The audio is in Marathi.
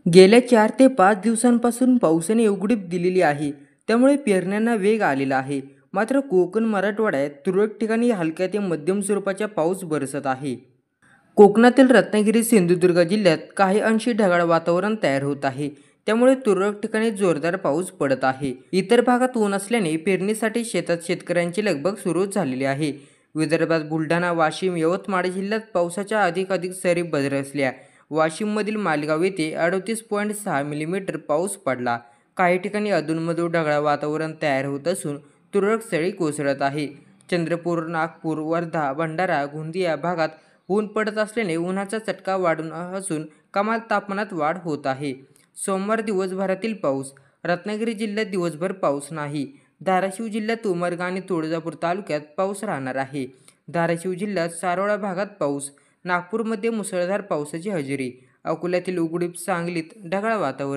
गेल्या 4 ते 5 दिवसांपासून पावसाने उघडीप दिलेली आहे. त्यामुळे पेरण्यांना वेग आलेला आहे. मात्र कोकण मराठवाड्यात तुरळक ठिकाणी हलक्या ते मध्यम स्वरूपाचा पाऊस बरसत आहे. कोकणातील रत्नागिरी सिंधुदुर्ग जिल्ह्यात काही अंशी ढगाळ वातावरण तयार होत आहे. त्यामुळे तुरळक ठिकाणी जोरदार पाऊस पडत आहे. इतर भागात ऊन असल्याने पेरणीसाठी शेतात शेतकऱ्यांची लगबग सुरू झालेली आहे. विदर्भात बुलढाणा, वाशिम, यवतमाळ जिल्ह्यात पावसाच्या अधिकाधिक सरी बरसल्या. वाशिममधील मालेगाव येथे 38.6 मिलीमीटर पाऊस पडला. काही ठिकाणी अधूनमधून ढगाळ वातावरण तयार होत असून तुरळक सरी कोसळत आहे. चंद्रपूर, नागपूर, वर्धा, भंडारा, गोंदिया भागात ऊन पडत असल्याने उन्हाचा चटका वाढून असून कमाल तापमानात वाढ होत आहे. सोमवार दिवसभरातील पाऊस. रत्नागिरी जिल्ह्यात दिवसभर पाऊस नाही. धाराशिव जिल्ह्यात उमरगा आणि तुळजापूर तालुक्यात पाऊस राहणार आहे. धाराशिव जिल्ह्यात सारोळा भागात पाऊस. नागपूरमध्ये मुसळधार पावसाची हजेरी. अकोल्यातील उघडीप, सांगलीत ढगाळ वातावरण.